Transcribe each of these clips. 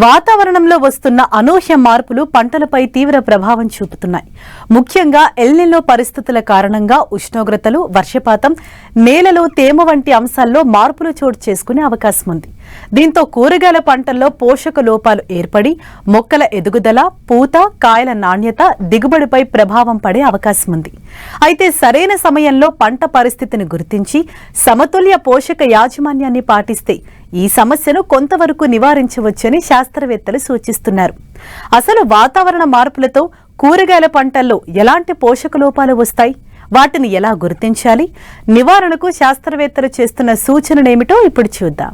వాతావరణంలో వస్తున్న అనూహ్య మార్పులు పంటలపై తీవ్ర ప్రభావం చూపుతున్నాయి. ముఖ్యంగా ఎల్నినో పరిస్థితుల కారణంగా ఉష్ణోగ్రతలు, వర్షపాతం, నేలలో తేమ వంటి అంశాల్లో మార్పులు చోటు చేసుకునే అవకాశం ఉంది. దీంతో కూరగాయల పంటల్లో పోషక లోపాలు ఏర్పడి మొక్కల ఎదుగుదల, పూత, కాయల నాణ్యత, దిగుబడిపై ప్రభావం పడే అవకాశం ఉంది. అయితే సరైన సమయంలో పంట పరిస్థితిని గుర్తించి సమతుల్య పోషక యాజమాన్యాన్ని పాటిస్తే ఈ సమస్యను కొంతవరకు నివారించవచ్చని శాస్త్రవేత్తలు సూచిస్తున్నారు. అసలు వాతావరణ మార్పులతో కూరగాయల పంటల్లో ఎలాంటి పోషక లోపాలు వస్తాయి, వాటిని ఎలా గుర్తించాలి, నివారణకు శాస్త్రవేత్తలు చేస్తున్న సూచనలేమిటో ఇప్పుడు చూద్దాం.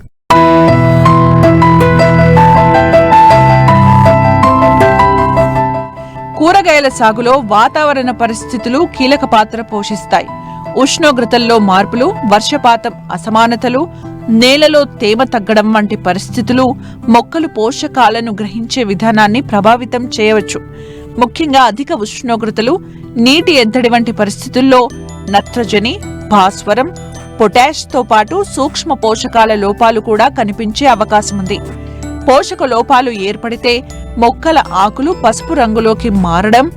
కూరగాయల సాగులో వాతావరణ పరిస్థితులు కీలక పాత్ర పోషిస్తాయి. ఉష్ణోగ్రతల్లో మార్పులు, వర్షపాతం అసమానతలు, నేలలో తేమ తగ్గడం వంటి పరిస్థితులు మొక్కలు పోషకాలను గ్రహించే విధానాన్ని ప్రభావితం చేయవచ్చు. ముఖ్యంగా అధిక ఉష్ణోగ్రతలు, నీటి ఎద్దడి వంటి పరిస్థితుల్లో నత్రజని, భాస్వరం, పొటాష్తో పాటు సూక్ష్మ పోషకాల లోపాలు కూడా కనిపించే అవకాశం ఉంది. పోషక లోపాలు ఏర్పడితే మొక్కల ఆకులు పసుపు రంగులోకి మారడం,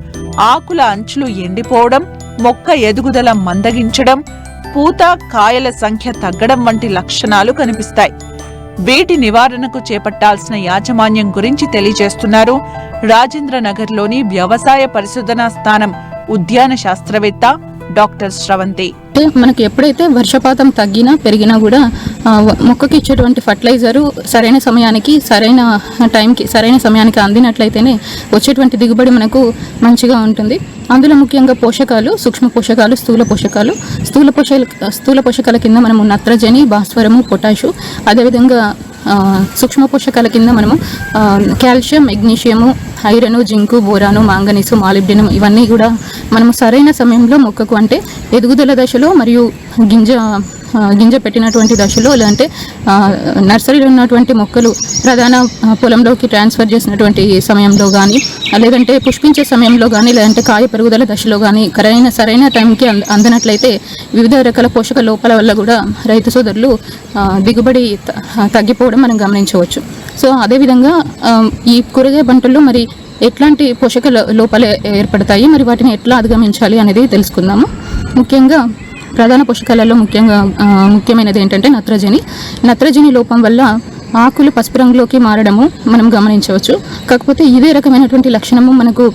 ఆకుల అంచులు ఎండిపోవడం, మొక్క ఎదుగుదల మందగించడం, పూత, కాయల సంఖ్య తగ్గడం వంటి లక్షణాలు కనిపిస్తాయి. వీటి నివారణకు చేపట్టాల్సిన యాజమాన్యం గురించి తెలియజేస్తున్నారు రాజేంద్రనగర్లోని వ్యవసాయ పరిశోధనా స్థానం ఉద్యాన శాస్త్రవేత్త డాక్టర్ శ్రవంతి. మనకి ఎప్పుడైతే వర్షపాతం తగ్గినా పెరిగినా కూడా మొక్కకి ఇచ్చేటువంటి ఫర్టిలైజరు సరైన సమయానికి, సరైన టైంకి, సరైన సమయానికి అందినట్లయితేనే వచ్చేటువంటి దిగుబడి మనకు మంచిగా ఉంటుంది. అందులో ముఖ్యంగా పోషకాలు, సూక్ష్మ పోషకాలు, స్థూల పోషకాల కింద మనము నత్రజని, భాస్వరము, పొటాషు, అదేవిధంగా సూక్ష్మ పోషకాల కింద మనము calcium, magnesium, iron, zinc, boron, manganese, molybdenum ఇవన్నీ కూడా మనము సరైన సమయంలో మొక్కకు, అంటే ఎదుగుదల దశలో మరియు గింజ పెట్టినటువంటి దశలో, లేదంటే నర్సరీలో ఉన్నటువంటి మొక్కలు ప్రధాన పొలంలోకి ట్రాన్స్ఫర్ చేసినటువంటి సమయంలో కానీ, లేదంటే పుష్పించే సమయంలో కానీ, లేదంటే కాయ పెరుగుదల దశలో కానీ సరైన టైంకి అందినట్లయితే వివిధ రకాల పోషక లోపాల వల్ల కూడా రైతు సోదరులు దిగుబడి తగ్గిపోవడం మనం గమనించవచ్చు. సో అదేవిధంగా ఈ కూరగాయ పంటల్లో మరి ఎట్లాంటి పోషక లోపాలు ఏర్పడతాయి, మరి వాటిని ఎట్లా అధిగమించాలి అనేది తెలుసుకుందాము. ముఖ్యంగా ప్రధాన పోషకాలలో ముఖ్యమైనది ఏంటంటే నత్రజని లోపం వల్ల ఆకులు పసుపు రంగులోకి మారడము మనం గమనించవచ్చు. కాకపోతే ఇదే రకమైనటువంటి లక్షణము మనకు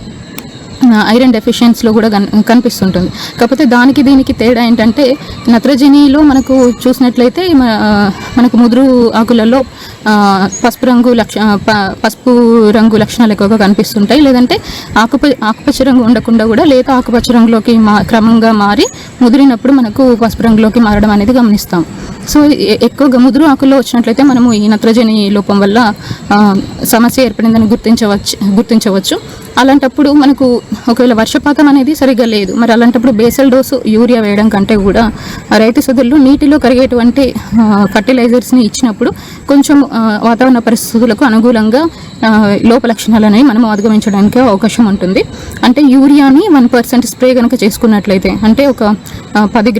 ఐరన్ డెఫిషియన్సీలో కూడా కనిపిస్తుంటుంది. కాకపోతే దీనికి తేడా ఏంటంటే నత్రజనిలో మనకు చూసినట్లయితే మనకు ముదురు ఆకులలో పసుపు రంగు లక్షణాలు ఎక్కువగా కనిపిస్తుంటాయి. లేదంటే ఆకుపచ్చ రంగు ఉండకుండా కూడా లేత ఆకుపచ్చ రంగులోకి క్రమంగా మారి ముదిరినప్పుడు మనకు పసుపు రంగులోకి మారడం అనేది గమనిస్తాం. సో ఎక్కువగా ముదురు ఆకుల్లో వచ్చినట్లయితే మనము ఈ నత్రజని లోపం వల్ల సమస్య ఏర్పడిందని గుర్తించవచ్చు. అలాంటప్పుడు మనకు ఒకవేళ వర్షపాతం అనేది సరిగ్గా లేదు, మరి అలాంటప్పుడు బేసల్ డోసు యూరియా వేయడం కంటే కూడా రైతు సోదరులు నీటిలో కరిగేటువంటి ఫర్టిలైజర్స్ని ఇచ్చినప్పుడు కొంచెం వాతావరణ పరిస్థితులకు అనుకూలంగా లోప లక్షణాలు అనేవి మనం అధిగమించడానికి అవకాశం ఉంటుంది. అంటే యూరియాని 1% స్ప్రే కనుక చేసుకున్నట్లయితే, అంటే ఒక 10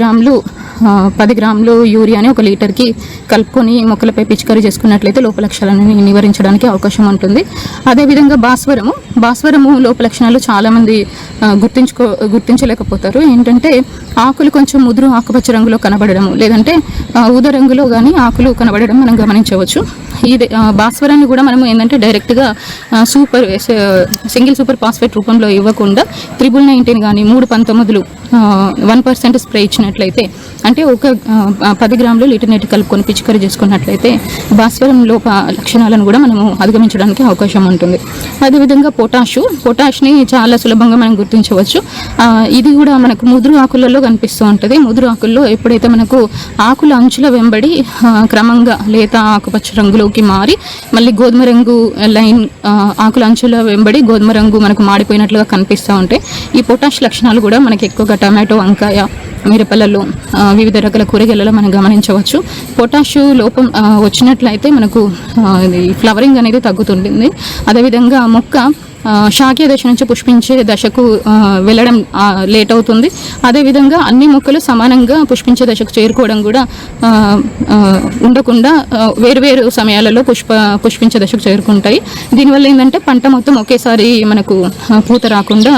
గ్రాములు యూరియాని 1 లీటర్కి కలుపుకొని మొక్కలపై పిచికారీ చేసుకున్నట్లయితే లోప లక్షణాలను నివారించడానికి అవకాశం ఉంటుంది. అదేవిధంగా భాస్వరము లోప లక్షణాలు చాలామంది గుర్తించలేకపోతారు. ఏంటంటే ఆకులు కొంచెం ముదురు ఆకుపచ్చ రంగులో కనబడము, లేదంటే ఊదా రంగులో కానీ ఆకులు కనబడడం మనం గమనించవచ్చు. ఈ భాస్వరాన్ని కూడా మనము ఏంటంటే డైరెక్ట్గా సింగిల్ సూపర్ ఫాస్ఫేట్ రూపంలో ఇవ్వకుండా 919 కానీ 319 1% స్ప్రే ఇచ్చినట్లయితే, అంటే ఒక 10 గ్రాములు లీటర్ నీటి కలుపుకొని పిచికారీ చేసుకున్నట్లయితే భాస్వరం లోప లక్షణాలను కూడా మనము అధిగమించడానికి అవకాశం ఉంటుంది. అదేవిధంగా పొటాష్ని చాలా సులభంగా మనం గుర్తించవచ్చు. ఇది కూడా మనకు ముదురు ఆకులలో కనిపిస్తూ ఉంటుంది. ముదురు ఆకుల్లో ఎప్పుడైతే మనకు ఆకుల అంచుల వెంబడి క్రమంగా లేత ఆకుపచ్చ రంగులోకి మారి మళ్ళీ గోధుమ రంగు లైన్ ఆకుల అంచుల వెంబడి గోధుమ రంగు మనకు మాడిపోయినట్లుగా కనిపిస్తూ ఉంటాయి. ఈ పొటాష్ లక్షణాలు కూడా మనకి ఎక్కువగా టమాటో, వంకాయ, మిరపలలో, వివిధ రకాల కూరగాయలలో మనం గమనించవచ్చు. పొటాష్ లోపం వచ్చినట్లయితే మనకు ఫ్లవరింగ్ అనేది తగ్గుతుంటుంది. అదేవిధంగా మొక్క శాఖీయ దశ నుంచి పుష్పించే దశకు వెళ్ళడం లేట్ అవుతుంది. అదేవిధంగా అన్ని మొక్కలు సమానంగా పుష్పించే దశకు చేరుకోవడం కూడా ఉండకుండా వేరువేరు సమయాలలో పుష్పించే దశకు చేరుకుంటాయి. దీనివల్ల ఏంటంటే పంట మొత్తం ఒకేసారి మనకు పూత రాకుండా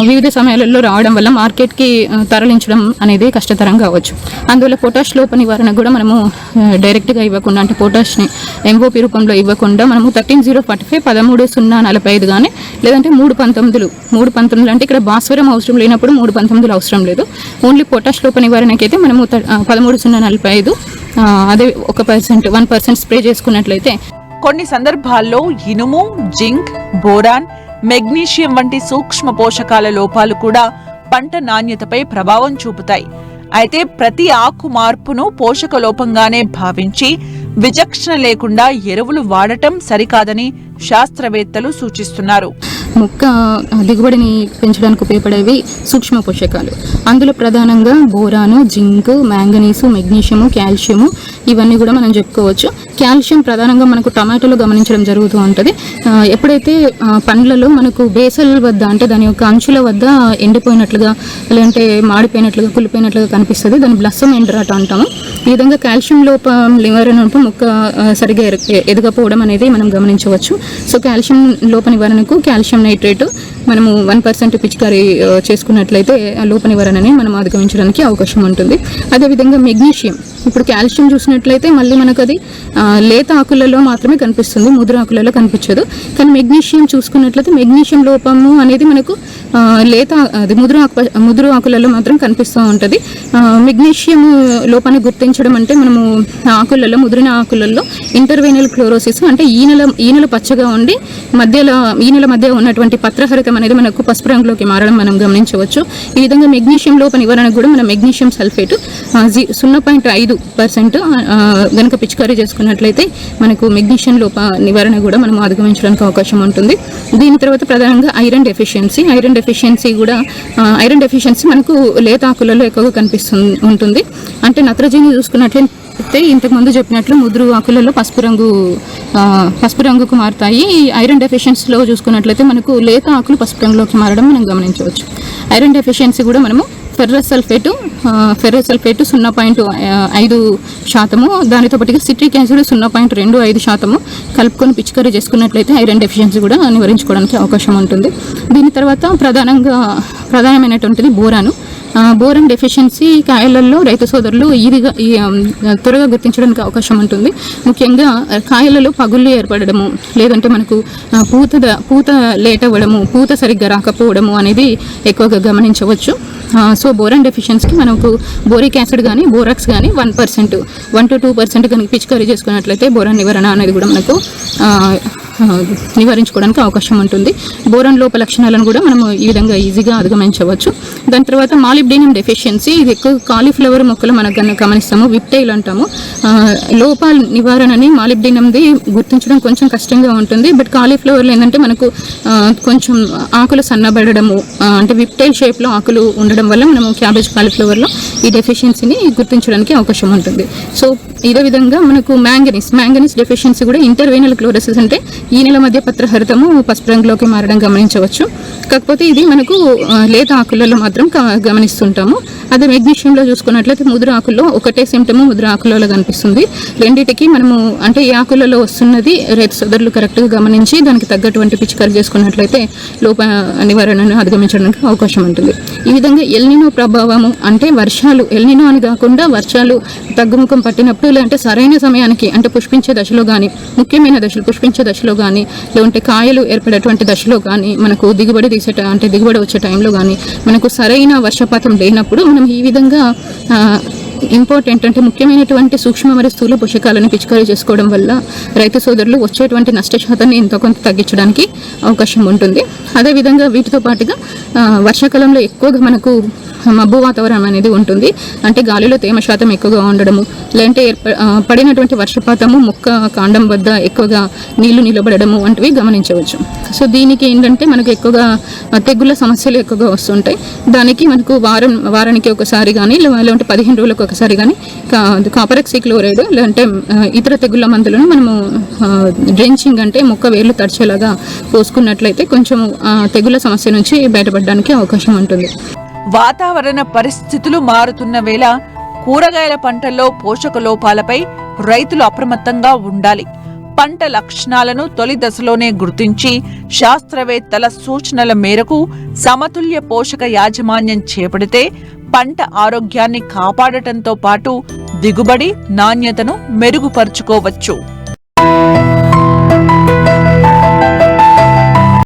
వివిధ సమయాలలో రావడం వల్ల మార్కెట్కి తరలించడం అనేది కష్టతరం కావచ్చు. అందువల్ల పొటాష్ లోప నివారణ కూడా మనము డైరెక్ట్గా ఇవ్వకుండా, అంటే పొటాష్ని ఎంఓపి రూపంలో ఇవ్వకుండా మనము 13-045 13-045 కానీ లేదంటే 3-19 అంటే ఇక్కడ భాస్వరం అవసరం లేనప్పుడు 3-19 అవసరం లేదు. ఓన్లీ పొటాష్ లోప నివారణకి అయితే మనము 13-045 అదే 1% స్ప్రే చేసుకున్నట్లయితే కొన్ని సందర్భాల్లో ఇనుము, జింక్, బోరాన్, మెగ్నీషియం వంటి సూక్ష్మ పోషకాల లోపాలు కూడా పంట నాణ్యతపై ప్రభావం చూపుతాయి. అయితే ప్రతి ఆకు మార్పును పోషక లోపంగానే భావించి విచక్షణ లేకుండా ఎరువులు వాడటం సరికాదని శాస్త్రవేత్తలు సూచిస్తున్నారు. మొక్క దిగుబడిని పెంచడానికి ఉపయోగపడేవి సూక్ష్మ పోషకాలు. అందులో ప్రధానంగా బోరాను, జింక్, మ్యాంగనీసు, మెగ్నీషియము, కాల్షియము ఇవన్నీ కూడా మనం చెప్పుకోవచ్చు. కాల్షియం ప్రధానంగా మనకు టమాటోలో గమనించడం జరుగుతూ ఉంటుంది. ఎప్పుడైతే పండ్లలో మనకు బేసల్ వద్ద, అంటే దాని యొక్క అంచుల వద్ద ఎండిపోయినట్లుగా లేదంటే మాడిపోయినట్లుగా కుళ్ళిపోయినట్లుగా కనిపిస్తుంది, దాన్ని బ్లస్సమ్ ఎండరాట అంటాము. ఈ విధంగా కాల్షియం లోపం నివారణ మొక్క సరిగా ఎదగపోవడం అనేది మనం గమనించవచ్చు. సో కాల్షియం లోప నివారణకు కాల్షియం నైట్రేట్ మనము 1% పిచికారీ చేసుకున్నట్లయితే ఆ లోప నివారణని మనం అధిగమించడానికి అవకాశం ఉంటుంది. అదేవిధంగా మెగ్నీషియం, ఇప్పుడు కాల్షియం చూసినట్లయితే మళ్ళీ మనకు అది లేత ఆకులలో మాత్రమే కనిపిస్తుంది, ముదురు ఆకులలో కనిపించదు. కానీ మెగ్నీషియం చూసుకున్నట్లయితే మెగ్నీషియం లోపము అనేది మనకు లేత అది ముదురు ఆకులలో మాత్రం కనిపిస్తూ ఉంటుంది. మెగ్నీషియం లోపాన్ని గుర్తించడం అంటే మనము ఆకులలో, ముదిరిన ఆకులలో ఇంటర్వెనల్ క్లోరోసిస్ అంటే ఈనెల పచ్చగా ఉండి ఈనెల మధ్య ఉన్నటువంటి పత్రహరితం అనేది మనకు పసుపు రంగులోకి మారడం మనం గమనించవచ్చు. ఈ విధంగా మెగ్నీషియం లోప నివారణ కూడా మనం మెగ్నీషియం సల్ఫేట్ 0.5% గనక పిచికారీ చేసుకున్నట్లయితే మనకు మెగ్నీషియం లోప నివారణ కూడా మనం అధిగమించడానికి అవకాశం ఉంటుంది. దీని తర్వాత ప్రధానంగా ఐరన్ డెఫిషియన్సీ మనకు లేత ఆకులలో ఎక్కువగా ఉంటుంది. అంటే నత్రజని చూసుకున్నట్లయితే ఇంతకుముందు చెప్పినట్లు ముదురు ఆకులలో పసుపు రంగుకు మారుతాయి. ఐరన్ డెఫిషియన్సీలో చూసుకున్నట్లయితే మనకు లేత ఆకులు పసుపు రంగులోకి మారడం మనం గమనించవచ్చు. ఐరన్ డెఫిషియన్సీ కూడా మనము ఫెర్రస్ సల్ఫేట్ 0.5%, దానితో పాటుగా సిట్రిక్ యాసిడ్ 0.25% కలుపుకొని పిచికారీ చేసుకున్నట్లయితే ఐరన్ డెఫిషియన్సీ కూడా నివారించుకోవడానికి అవకాశం ఉంటుంది. దీని తర్వాత ప్రధానమైనటువంటిది బోరాన్ డెఫిషియన్సీ కాయలలో రైతు సోదరులు త్వరగా గుర్తించడానికి అవకాశం ఉంటుంది. ముఖ్యంగా కాయలలో పగుళ్ళు ఏర్పడము, లేదంటే మనకు పూత లేట్ అవ్వడము, పూత సరిగ్గా రాకపోవడము అనేది ఎక్కువగా గమనించవచ్చు. సో బోరాన్ డెఫిషియన్సీకి మనకు బోరిక్ యాసిడ్ కానీ బోరాక్స్ కానీ 1% కనుక పిచికారీ చేసుకున్నట్లయితే బోరాన్ నివారణ అనేది కూడా మనకు నివారించుకోవడానికి అవకాశం ఉంటుంది. బోరాన్ లోప లక్షణాలను కూడా మనం ఈ విధంగా ఈజీగా అధిగమించవచ్చు. దాని తర్వాత మాలిబ్డినం డెఫిషియన్సీ, ఇది ఎక్కువ కాలీఫ్లవర్ మొక్కలు మనకు గమనిస్తాము, విప్టైల్ అంటాము. లోపాల నివారణని మాలిబ్డినంది గుర్తించడం కొంచెం కష్టంగా ఉంటుంది. బట్ కాలీఫ్లవర్లో ఏంటంటే మనకు కొంచెం ఆకులు సన్నబడము, అంటే విప్టైల్ షేప్లో ఆకులు ఉండడం వల్ల మనము క్యాబేజ్ కాలీఫ్లవర్లో ఈ డెఫిషియన్సీని గుర్తించడానికి అవకాశం ఉంటుంది. సో ఇదే విధంగా మనకు మ్యాంగనీస్ డెఫిషియన్సీ కూడా ఇంటర్వెనల్ క్లోరోసిస్ అంటే ఈనెల మధ్య పత్రహరితము పసుపు రంగులోకి మారడం గమనించవచ్చు. కాకపోతే ఇది మనకు లేత ఆకులలో మాత్రం గమనిస్తుంటాము. అదే మెగ్నీషియంలో చూసుకున్నట్లయితే ముదురు ఆకుల్లో ఒకటే సిమ్టము ముదురు ఆకులలో కనిపిస్తుంది. రెండింటికి మనము అంటే ఏ ఆకులలో వస్తున్నది రైతు సోదరులు కరెక్ట్గా గమనించి దానికి తగ్గటువంటి పిచికారీ చేసుకున్నట్లయితే లోప నివారణను అధిగమించడానికి అవకాశం ఉంటుంది. ఈ విధంగా ఎల్నినో ప్రభావము అంటే వర్షాలు, ఎల్నినో అని కాకుండా వర్షాలు తగ్గుముఖం పట్టినప్పుడు, లేదంటే సరైన సమయానికి అంటే పుష్పించే దశలో కానీ, ముఖ్యమైన దశలు పుష్పించే దశలో కానీ, లేదంటే కాయలు ఏర్పడేటువంటి దశలో కానీ, మనకు దిగుబడి వచ్చే టైంలో కానీ మనకు సరైన వర్షపాతం లేనప్పుడు మనం ఈ విధంగా ఇంపార్టెంట్ అంటే ముఖ్యమైనటువంటి సూక్ష్మ మరియు స్థూల పోషకాలను పిచికారీ చేసుకోవడం వల్ల రైతు సోదరులు వచ్చేటువంటి నష్టశాతాన్ని ఎంతో కొంత తగ్గించడానికి అవకాశం ఉంటుంది. అదేవిధంగా వీటితో పాటుగా వర్షాకాలంలో ఎక్కువగా మనకు మబ్బు వాతావరణం అనేది ఉంటుంది. అంటే గాలిలో తేమ శాతం ఎక్కువగా ఉండడము, లేదంటే పడినటువంటి వర్షపాతము మొక్క కాండం వద్ద ఎక్కువగా నీళ్లు నిలబడము వంటివి గమనించవచ్చు. సో దీనికి ఏంటంటే మనకు ఎక్కువగా తెగుళ్ళ సమస్యలు ఎక్కువగా వస్తుంటాయి. దానికి మనకు వారానికి ఒకసారి కానీ లేదంటే 15 రోజులకు ఒకసారి కానీ కాపరాక్సిక్లోరైడ్ లేదంటే ఇతర తెగుళ్ళ మందులను మనము డ్రెంచింగ్ అంటే మొక్క వేర్లు తడిచేలాగా పోసుకున్నట్లయితే కొంచెం తెగుళ్ళ సమస్య నుంచి బయటపడడానికి అవకాశం ఉంటుంది. వాతావరణ పరిస్థితులు మారుతున్న వేళ కూరగాయల పంటల్లో పోషక లోపాలపై రైతులు అప్రమత్తంగా ఉండాలి. పంట లక్షణాలను తొలి దశలోనే గుర్తించి శాస్త్రవేత్తల సూచనల మేరకు సమతుల్య పోషక యాజమాన్యం చేపడితే పంట ఆరోగ్యాన్ని కాపాడటంతో పాటు దిగుబడి నాణ్యతను మెరుగుపరుచుకోవచ్చు.